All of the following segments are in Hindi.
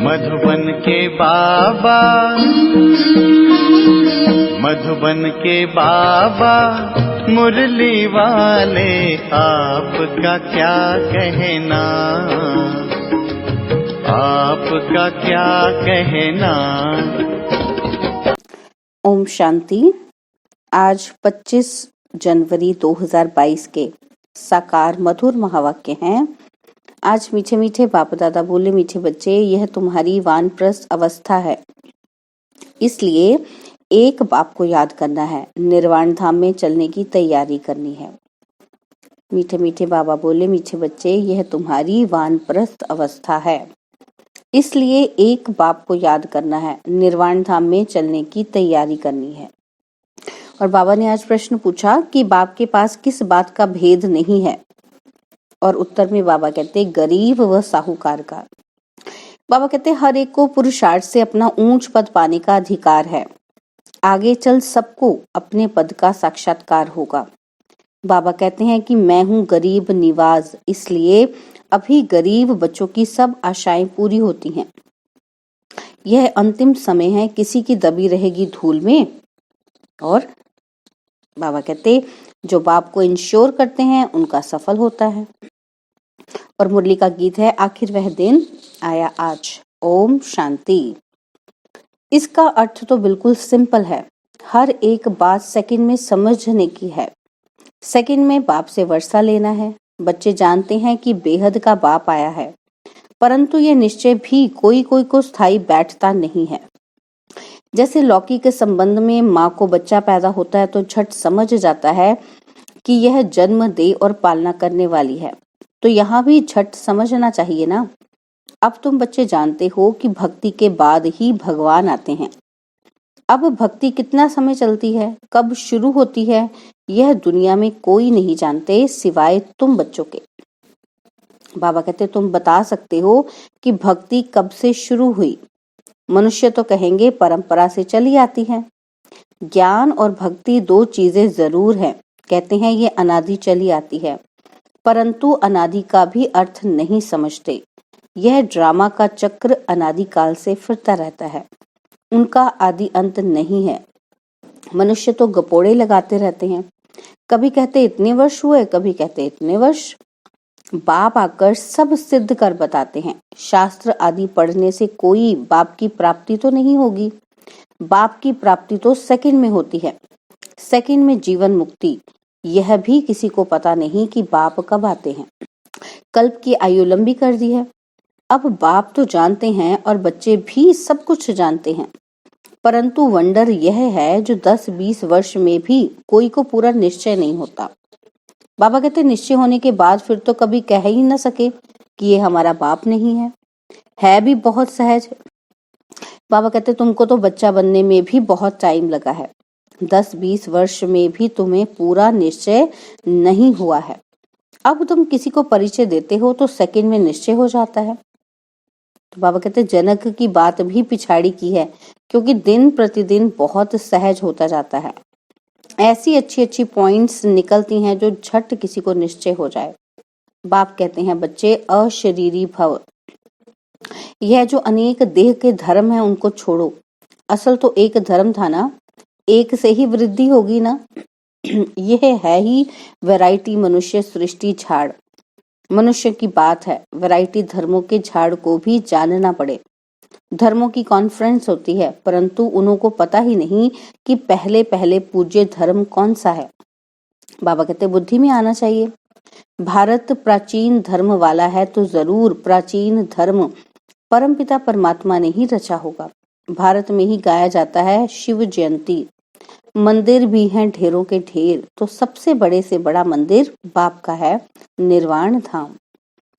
मधुबन के बाबा, मधुबन के बाबा मुरली वाले, आपका क्या कहना, आपका क्या कहना। ओम शांति। आज 25 जनवरी 2022 के साकार मधुर महावाक्य हैं। आज मीठे मीठे बाप दादा बोले, मीठे बच्चे, यह तुम्हारी वानप्रस्थ अवस्था है, इसलिए एक बाप को याद करना है, निर्वाण धाम में चलने की तैयारी करनी है। मीठे मीठे बाबा बोले, मीठे बच्चे, यह तुम्हारी वानप्रस्थ अवस्था है, इसलिए एक बाप को याद करना है, निर्वाण धाम में चलने की तैयारी करनी है। और बाबा ने आज प्रश्न पूछा कि बाप के पास किस बात का भेद नहीं है, और उत्तर में बाबा कहते गरीब व साहूकार का। बाबा कहते हर एक को पुरुषार्थ से अपना ऊंच पद पाने का अधिकार है, आगे चल सबको अपने पद का साक्षात्कार होगा। बाबा कहते हैं कि मैं हूँ गरीब निवाज, इसलिए अभी गरीब बच्चों की सब आशाएं पूरी होती हैं। यह अंतिम समय है, किसी की दबी रहेगी धूल में। और बाबा कहते जो बाप को इंश्योर करते हैं उनका सफल होता है। और मुरली का गीत है, आखिर वह दिन आया आज। ओम शांति। इसका अर्थ तो बिल्कुल सिंपल है, हर एक बात सेकंड में समझने की है। सेकंड में बाप से वर्षा लेना है। बच्चे जानते हैं कि बेहद का बाप आया है, परंतु यह निश्चय भी कोई कोई को स्थायी बैठता नहीं है। जैसे लौकी के संबंध में माँ को बच्चा पैदा होता है तो झट समझ जाता है कि यह जन्म दे और पालना करने वाली है, तो यहाँ भी झट समझना चाहिए ना। अब तुम बच्चे जानते हो कि भक्ति के बाद ही भगवान आते हैं। अब भक्ति कितना समय चलती है, कब शुरू होती है, यह दुनिया में कोई नहीं जानते सिवाय तुम बच्चों के। बाबा कहते तुम बता सकते हो कि भक्ति कब से शुरू हुई। मनुष्य तो कहेंगे परंपरा से चली आती है। ज्ञान और भक्ति दो चीजें जरूर है, कहते हैं ये अनादि चली आती है, परंतु अनादि का भी अर्थ नहीं समझते। यह ड्रामा का चक्र अनादि काल से फिरता रहता है, उनका आदि अंत नहीं है। मनुष्य तो गपोड़े लगाते रहते हैं, कभी कहते इतने वर्ष हुए, कभी कहते इतने वर्ष। बाप आकर सब सिद्ध कर बताते हैं। शास्त्र आदि पढ़ने से कोई बाप की प्राप्ति तो नहीं होगी। बाप की प्राप्ति तो सेकंड में होती है, सेकंड में जीवन मुक्ति। यह भी किसी को पता नहीं कि बाप कब आते हैं। कल्प की आयु लंबी कर दी है। अब बाप तो जानते हैं और बच्चे भी सब कुछ जानते हैं, परंतु वंडर यह है जो 10-20 वर्ष में भी कोई को पूरा निश्चय नहीं होता। बाबा कहते निश्चय होने के बाद फिर तो कभी कह ही न सके कि ये हमारा बाप नहीं है भी बहुत सहज। बाबा कहते तुमको तो बच्चा बनने में भी बहुत टाइम लगा है, 10-20 वर्ष में भी तुम्हें पूरा निश्चय नहीं हुआ है। अब तुम किसी को परिचय देते हो तो सेकंड में निश्चय हो जाता है। तो बाबा कहते जनक की बात भी पिछाड़ी की है, क्योंकि दिन प्रतिदिन बहुत सहज होता जाता है। ऐसी अच्छी अच्छी पॉइंट्स निकलती हैं जो झट किसी को निश्चय हो जाए। बाप कहते हैं बच्चे अशरीरी भव, यह जो अनेक देह के धर्म हैं उनको छोड़ो। असल तो एक धर्म था ना, एक से ही वृद्धि होगी ना। यह है ही वैरायटी मनुष्य सृष्टि झाड़। मनुष्य की बात है, वैरायटी धर्मों के झाड़ को भी जानना पड़े। धर्मों की कॉन्फ्रेंस होती है, परंतु उन्हों को पता ही नहीं कि पहले पहले पूज्य धर्म कौन सा है। बाबा कहते बुद्धि में आना चाहिए। भारत प्राचीन धर्म वाला है तो जरूर प्राचीन धर्म परमपिता परमात्मा ने ही रचा होगा। भारत में ही गाया जाता है शिव जयंती। मंदिर भी हैं ढेरों के ढेर, तो सबसे बड़े से बड़ा मंदिर बाप का है, निर्वाण धाम,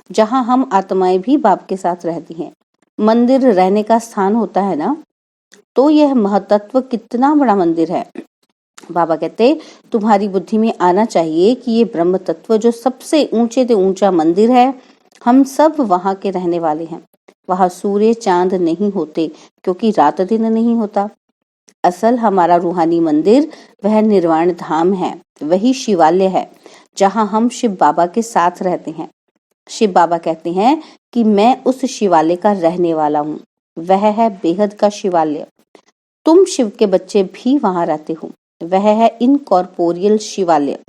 जहाँ हम आत्माएं भी बाप के साथ रहती हैं। मंदिर रहने का स्थान होता है ना, तो यह महतत्व कितना बड़ा मंदिर है। बाबा कहते तुम्हारी बुद्धि में आना चाहिए कि ये ब्रह्म तत्व जो सबसे ऊंचे से ऊंचा मंदिर है, हम सब वहां के रहने वाले हैं। वहां सूर्य चांद नहीं होते, क्योंकि रात दिन नहीं होता। असल हमारा रूहानी मंदिर वह निर्वाण धाम है, वही शिवालय है जहां हम शिव बाबा के साथ रहते हैं। शिव बाबा कहते हैं कि मैं उस शिवालय का रहने वाला हूँ। वह है बेहद का शिवालय। तुम शिव के बच्चे भी वहां रहते हो। वह है इनकॉर्पोरियल शिवालय।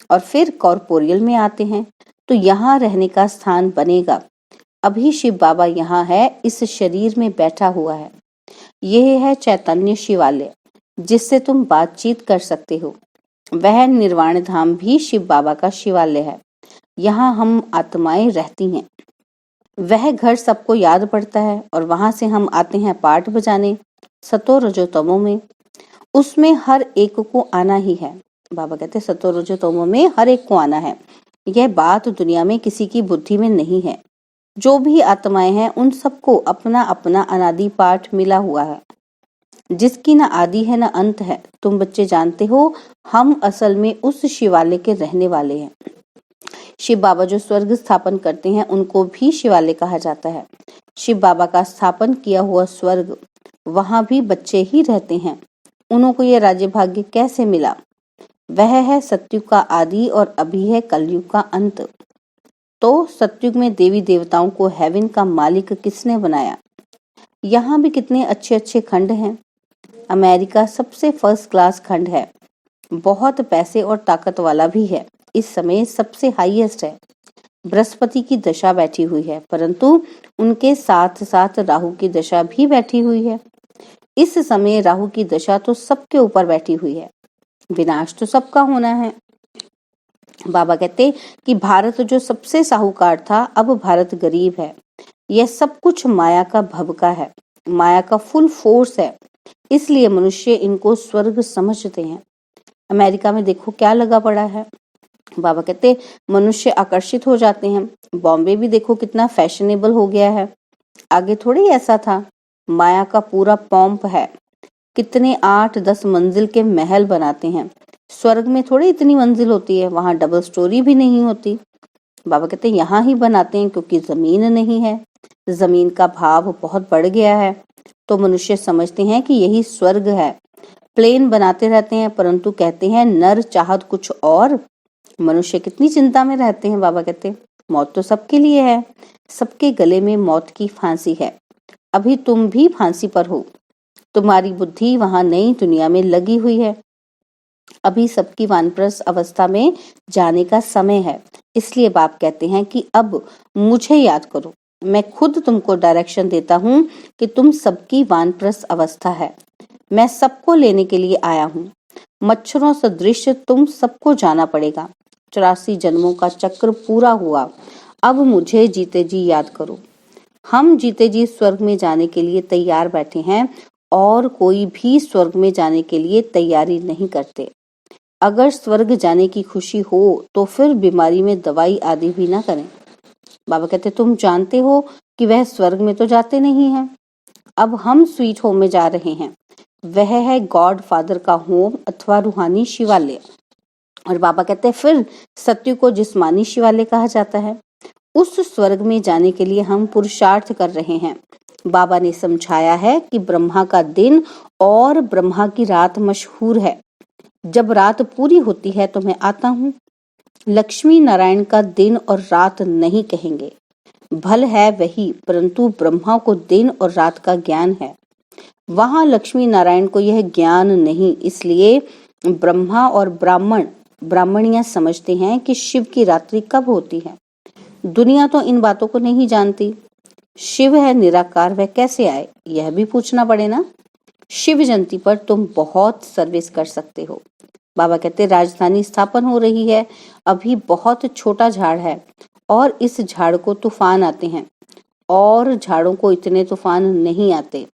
और फिर कॉर्पोरियल में आते हैं तो यहाँ रहने का स्थान बनेगा। अभी शिव बाबा यहाँ है, इस शरीर में बैठा हुआ है। यह है चैतन्य शिवालय, जिससे तुम बातचीत कर सकते हो। वह निर्वाण धाम भी शिव बाबा का शिवालय है। यहाँ हम आत्माएं रहती हैं। वह घर सबको याद पड़ता है और वहां से हम आते हैं पाठ बजाने, सतो रजो तमो में। उसमें हर एक को आना ही है। बाबा कहते हैं सतो रजो तमो में हर एक को आना है। यह बात दुनिया में किसी की बुद्धि में नहीं है। जो भी आत्माएं हैं उन सबको अपना अपना अनादि पाठ मिला हुआ है, जिसकी न आदि है न अंत है। तुम बच्चे जानते हो, हम असल में उस शिवालय के रहने वाले हैं। शिव बाबा जो स्वर्ग स्थापन करते हैं उनको भी शिवालय कहा जाता है। शिव बाबा का स्थापन किया हुआ स्वर्ग, वहां भी बच्चे ही रहते हैं। उनको ये राज्य भाग्य कैसे मिला? वह है सतयुग का आदि और अभी है कलयुग का अंत। तो सतयुग में देवी देवताओं को हेवन का मालिक किसने बनाया? यहाँ भी कितने अच्छे अच्छे खंड हैं। अमेरिका सबसे फर्स्ट क्लास खंड है, बहुत पैसे और ताकत वाला भी है। इस समय सबसे हाईएस्ट है। बृहस्पति की दशा बैठी हुई है, परंतु उनके साथ साथ राहु की दशा भी बैठी हुई है। इस समय राहु की दशा तो सबके ऊपर बैठी हुई है। विनाश तो सबका होना है। बाबा कहते कि भारत जो सबसे साहूकार था, अब भारत गरीब है। यह सब कुछ माया का भबका है, माया का फुल फोर्स है। इसलिए मनुष्य इनको स्वर्ग समझते हैं। अमेरिका में देखो क्या लगा पड़ा है। बाबा कहते मनुष्य आकर्षित हो जाते हैं। बॉम्बे भी देखो कितना फैशनेबल हो गया है। आगे थोड़ी ऐसा था। माया का पूरा पॉम्प है। कितने 8-10 मंजिल के महल बनाते हैं। स्वर्ग में थोड़ी इतनी मंजिल होती है, वहां डबल स्टोरी भी नहीं होती। बाबा कहते यहाँ ही बनाते हैं क्योंकि जमीन नहीं है। जमीन का भाव बहुत बढ़ गया है, तो मनुष्य समझते हैं कि यही स्वर्ग है। प्लेन बनाते रहते हैं, परंतु कहते हैं नर चाहत कुछ और। मनुष्य कितनी चिंता में रहते हैं। बाबा कहते मौत तो सबके लिए है, सबके गले में मौत की फांसी है। अभी तुम भी फांसी पर हो। तुम्हारी बुद्धि वहां नई दुनिया में लगी हुई है। अभी सबकी वानप्रस्थ अवस्था में जाने का समय है। इसलिए बाप कहते हैं कि अब मुझे याद करो। मैं खुद तुमको डायरेक्शन देता हूँ कि तुम सबकी वानप्रस्थ अवस्था है। मैं सबको लेने के लिए आया हूँ। मच्छरों सदृश तुम सबको जाना पड़ेगा। 84 जन्मों का चक्र पूरा हुआ। अब मुझे जीते जी याद करो। हम जीते जी स्वर्ग में जाने के लिए तैयार बैठे हैं और कोई भी स्वर्ग में जाने के लिए तैयारी नहीं करते। अगर स्वर्ग जाने की खुशी हो तो फिर बीमारी में दवाई आदि भी ना करें। बाबा कहते तुम जानते हो कि वह स्वर्ग में तो जाते नहीं हैं। अब हम स्वीट होम में जा रहे हैं। वह है गॉड फादर का होम अथवा रूहानी शिवालय। और बाबा कहते हैं फिर सत्यु को जिस्मानी शिवालय कहा जाता है। उस स्वर्ग में जाने के लिए हम पुरुषार्थ कर रहे हैं। बाबा ने समझाया है कि ब्रह्मा का दिन और ब्रह्मा की रात मशहूर है। जब रात पूरी होती है तो मैं आता हूँ। लक्ष्मी नारायण का दिन और रात नहीं कहेंगे। भल है वही, परंतु ब्रह्मा को दिन और रात का ज्ञान है। वहां लक्ष्मी नारायण को यह ज्ञान नहीं, इसलिए ब्रह्मा और ब्राह्मणियां समझते हैं कि शिव की रात्रि कब होती है। दुनिया तो इन बातों को नहीं जानती। शिव है निराकार, वह कैसे आए यह भी पूछना पड़े ना। शिव जयंती पर तुम बहुत सर्विस कर सकते हो। बाबा कहते राजधानी स्थापन हो रही है। अभी बहुत छोटा झाड़ है और इस झाड़ को तूफान आते हैं, और झाड़ों को इतने तूफान नहीं आते।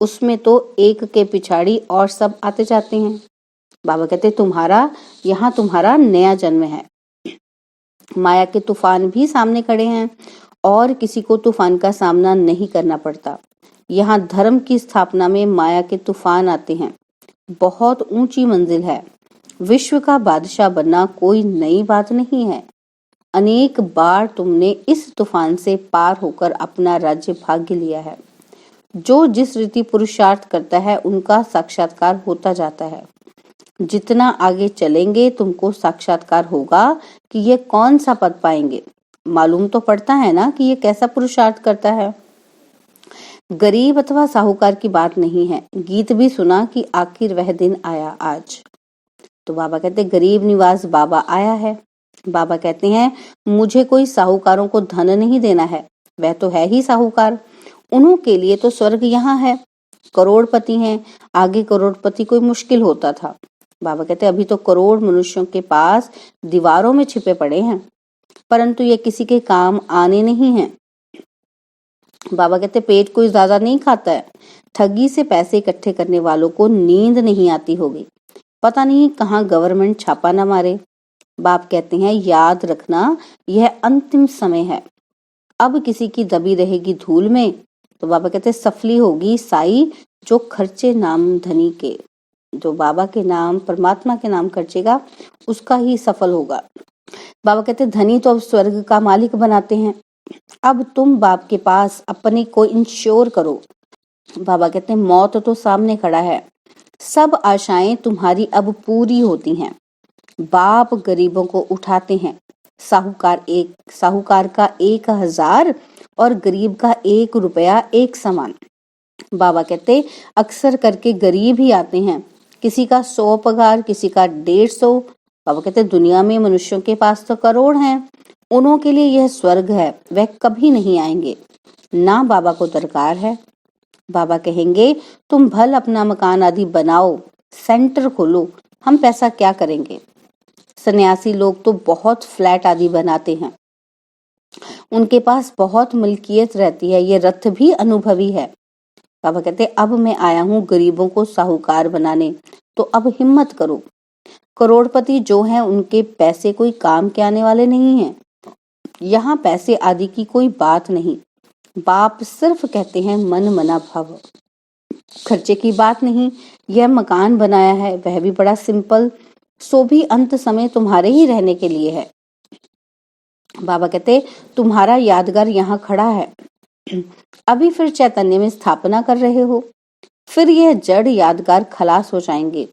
उसमें तो एक के पिछाड़ी और सब आते जाते हैं। बाबा कहते तुम्हारा नया जन्म है। माया के तूफान भी सामने खड़े हैं और किसी को तूफान का सामना नहीं करना पड़ता। यहाँ धर्म की स्थापना में माया के तूफान आते हैं। बहुत ऊंची मंजिल है। विश्व का बादशाह बनना कोई नई बात नहीं है। अनेक बार तुमने इस तूफान से पार होकर अपना राज्य भाग्य लिया है। जो जिस रीति पुरुषार्थ करता है उनका साक्षात्कार होता जाता है। जितना आगे चलेंगे तुमको साक्षात्कार होगा कि ये कौन सा पद पाएंगे। मालूम तो पड़ता है ना कि ये कैसा पुरुषार्थ करता है। गरीब अथवा साहूकार की बात नहीं है, गीत भी सुना कि आखिर वह दिन आया आज। तो बाबा कहते गरीब निवास बाबा आया है। बाबा कहते हैं मुझे कोई साहूकारों को धन नहीं देना है, वह तो है ही साहूकार, उन्हों के लिए तो स्वर्ग यहाँ है। करोड़पति हैं, आगे करोड़पति कोई मुश्किल होता था। बाबा कहते अभी तो करोड़ मनुष्यों के पास दीवारों में छिपे पड़े हैं, परंतु ये किसी के काम आने नहीं हैं। बाबा कहते पेट कोई ज्यादा नहीं खाता है, ठगी से पैसे इकट्ठे करने वालों को नींद नहीं आती होगी, पता नहीं कहाँ गवर्नमेंट छापा न मारे। बाप कहते हैं याद रखना यह अंतिम समय है, अब किसी की दबी रहेगी धूल में तो बाबा कहते सफली होगी साई जो खर्चे नाम धनी के। जो बाबा के नाम परमात्मा के नाम खर्चेगा उसका ही सफल होगा। बाबा कहते धनी तो अब स्वर्ग का मालिक बनाते हैं, अब तुम बाप के पास अपने को इंश्योर करो। बाबा कहते हैं मौत तो सामने खड़ा है, सब आशाएं तुम्हारी अब पूरी होती हैं। बाप गरीबों को उठाते हैं, साहूकार का 1000 और गरीब का 1 रुपया एक समान। बाबा कहते अक्सर करके गरीब ही आते हैं, किसी का 100 पगार, किसी का 150। बाबा कहते दुनिया में मनुष्यों के पास तो करोड़ हैं, उन्हों के लिए यह स्वर्ग है, वह कभी नहीं आएंगे, ना बाबा को दरकार है। बाबा कहेंगे तुम भल अपना मकान आदि बनाओ, सेंटर खोलो, हम पैसा क्या करेंगे। सन्यासी लोग तो बहुत फ्लैट आदि बनाते हैं, उनके पास बहुत मलकियत रहती है, ये रथ भी अनुभवी है। बाबा कहते अब मैं आया हूँ गरीबों को साहूकार बनाने, तो अब हिम्मत करो। करोड़पति जो हैं उनके पैसे कोई काम के आने वाले नहीं हैं, यहाँ पैसे आदि की कोई बात नहीं। बाप सिर्फ कहते हैं मन मना भव, खर्चे की बात नहीं। यह मकान बनाया है वह भी बड़ा सिंपल, सो भी अंत समय तुम्हारे ही रहने के लिए है। बाबा कहते तुम्हारा यादगार यहाँ खड़ा है, अभी फिर चैतन्य में स्थापना कर रहे हो, फिर यह जड़ यादगार खलास हो जाएंगे।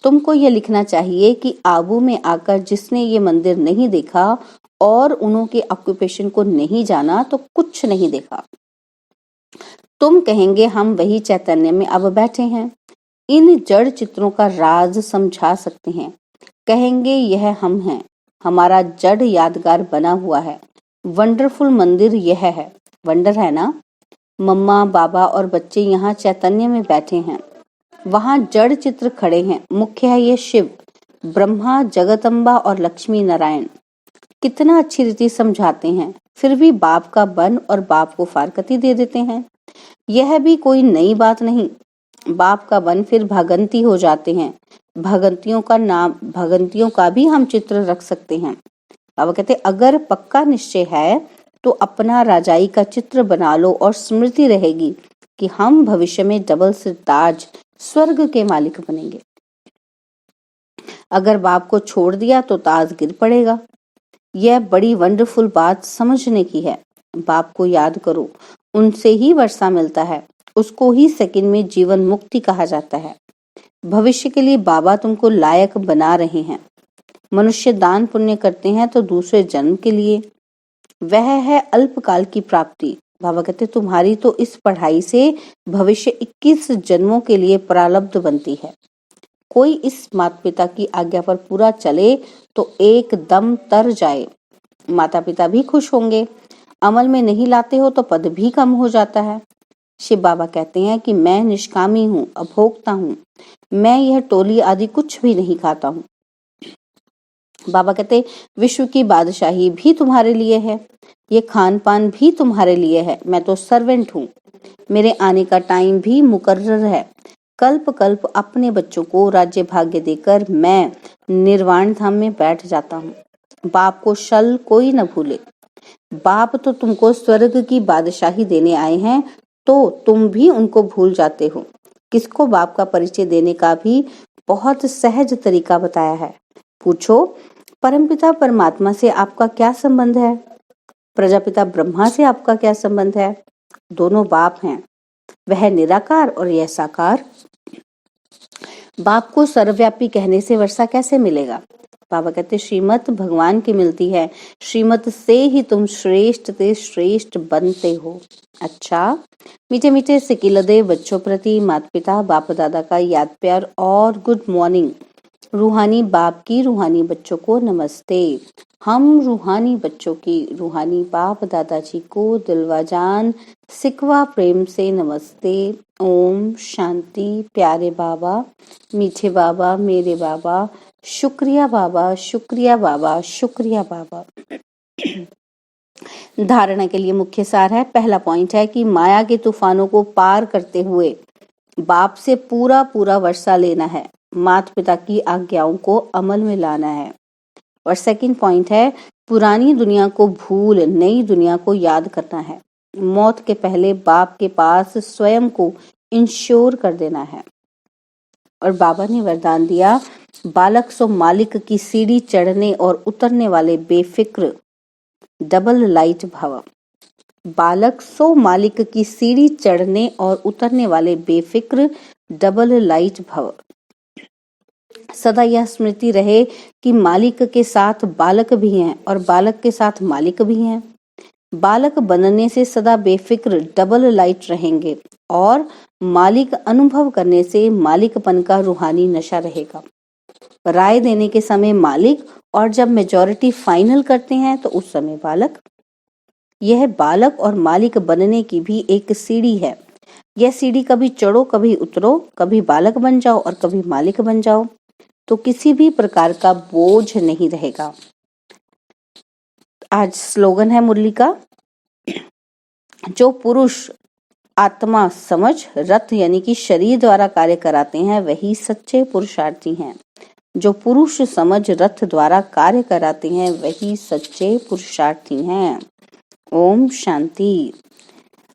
तुमको यह लिखना चाहिए कि आबू में आकर जिसने ये मंदिर नहीं देखा और उन्हों के ऑक्यूपेशन को नहीं जाना तो कुछ नहीं देखा। तुम कहेंगे हम वही चैतन्य में अब बैठे हैं, इन जड़ चित्रों का राज समझा सकते हैं। कहेंगे यह हम हैं, हमारा जड़ यादगार बना हुआ है, वंडरफुल मंदिर यह है। वंडर है ना, मम्मा बाबा और बच्चे यहाँ चैतन्य में बैठे हैं, वहाँ जड़ चित्र खड़े हैं। मुख्य है ये शिव, ब्रह्मा, जगदम्बा और लक्ष्मी नारायण। कितना अच्छी रीति समझाते हैं, फिर भी बाप का बन और बाप को फारकती दे देते हैं। यह भी कोई नई बात नहीं, बाप का बन फिर भगंती हो जाते हैं। भगंतियों का भी हम चित्र रख सकते हैं। बाबा कहते अगर पक्का निश्चय है तो अपना राजाई का चित्र बना लो और स्मृति रहेगी कि हम भविष्य में डबल सिर ताज स्वर्ग के मालिक बनेंगे। अगर बाप को छोड़ दिया तो ताज गिर पड़ेगा। यह बड़ी वंडरफुल बात समझने की है। बाप को याद करो, उनसे ही वर्षा मिलता है, उसको ही सेकंड में जीवन मुक्ति कहा जाता है। भविष्य के लिए बाबा तुमको लायक बना रहे हैं। मनुष्य दान पुण्य करते हैं तो दूसरे जन्म के लिए, वह है अल्पकाल की प्राप्ति। बाबा कहते तुम्हारी तो इस पढ़ाई से भविष्य 21 जन्मों के लिए प्रारब्ध बनती है। कोई इस माता पिता की आज्ञा पर पूरा चले तो एकदम तर जाए, माता पिता भी खुश होंगे। अमल में नहीं लाते हो तो पद भी कम हो जाता है। शिव बाबा कहते हैं कि मैं निष्कामी हूँ, अभोक्ता हूँ, मैं यह टोली आदि कुछ भी नहीं खाता हूँ। बाबा कहते विश्व की बादशाही भी तुम्हारे लिए है, ये खान पान भी तुम्हारे लिए है। मैं तो सर्वेंट हूँ, मेरे आने का टाइम भी मुकर्रर है। कल्प कल्प अपने बच्चों को राज्य भाग्य देकर मैं निर्वाण धाम में बैठ जाता हूँ। बाप को शल कोई न भूले। बाप तो तुमको स्वर्ग की बादशाही देने आए हैं, तो तुम भी उनको भूल जाते हो। किसको बाप का परिचय देने का भी बहुत सहज तरीका बताया है। पूछो परमपिता परमात्मा से आपका क्या संबंध है, प्रजापिता ब्रह्मा से आपका क्या संबंध है। दोनों बाप हैं, वह निराकार और यह साकार। बाप को सर्वव्यापी कहने से वर्षा कैसे मिलेगा। बाबा कहते श्रीमत भगवान की मिलती है, श्रीमत से ही तुम श्रेष्ठ से श्रेष्ठ बनते हो। अच्छा, मीठे मीठे सिकिलदे बच्चों प्रति माता पिता बाप दादा का याद प्यार और गुड मॉर्निंग। रूहानी बाप की रूहानी बच्चों को नमस्ते। हम रूहानी बच्चों की रूहानी बाप दादाजी को दिलवा जान सिकवा प्रेम से नमस्ते। ओम शांति। प्यारे बाबा, मीठे बाबा, मेरे बाबा, शुक्रिया बाबा, शुक्रिया बाबा, शुक्रिया बाबा। धारणा के लिए मुख्य सार है। पहला पॉइंट है कि माया के तूफानों को पार करते हुए बाप से पूरा पूरा वर्षा लेना है, माता पिता की आज्ञाओं को अमल में लाना है। और सेकंड पॉइंट है, पुरानी दुनिया को भूल नई दुनिया को याद करना है। मौत के पहले बाप के पास स्वयं को इंश्योर कर देना है। और बाबा ने वरदान दिया, बालक सो मालिक की सीढ़ी चढ़ने और उतरने वाले बेफिक्र डबल लाइट भव। बालक सो मालिक की सीढ़ी चढ़ने और उतरने वाले बेफिक्र डबल लाइट भव। सदा यह स्मृति रहे कि मालिक के साथ बालक भी हैं और बालक के साथ मालिक भी हैं। बालक बनने से सदा बेफिक्र डबल लाइट रहेंगे और मालिक अनुभव करने से मालिकपन का रूहानी नशा रहेगा। राय देने के समय मालिक और जब मेजॉरिटी फाइनल करते हैं तो उस समय बालक। यह बालक और मालिक बनने की भी एक सीढ़ी है। यह सीढ़ी कभी चढ़ो कभी उतरो, कभी बालक बन जाओ और कभी मालिक बन जाओ, तो किसी भी प्रकार का बोझ नहीं रहेगा। आज स्लोगन है मुरली का, जो पुरुष आत्मा समझ रथ यानी कि शरीर द्वारा कार्य कराते हैं वही सच्चे पुरुषार्थी हैं। जो पुरुष समझ रथ द्वारा कार्य कराते हैं वही सच्चे पुरुषार्थी हैं। ओम शांति।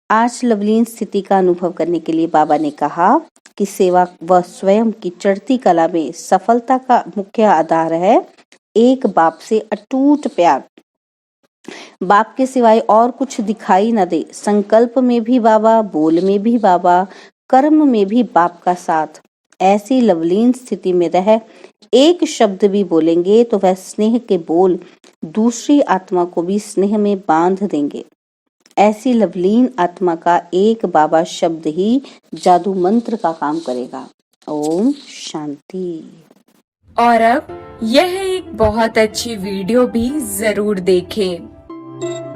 आज लवलीन स्थिति का अनुभव करने के लिए बाबा ने कहा कि सेवा व स्वयं की चढ़ती कला में सफलता का मुख्य आधार है एक बाप से अटूट प्यार। बाप के सिवाय और कुछ दिखाई न दे। संकल्प में भी बाबा, बोल में भी बाबा, कर्म में भी बाप का साथ। ऐसी लवलीन स्थिति में रह एक शब्द भी बोलेंगे तो वह स्नेह के बोल दूसरी आत्मा को भी स्नेह में बांध देंगे। ऐसी लवलीन आत्मा का एक बाबा शब्द ही जादू मंत्र का काम करेगा। ओम शांति। और अब यह एक बहुत अच्छी वीडियो भी जरूर देखें।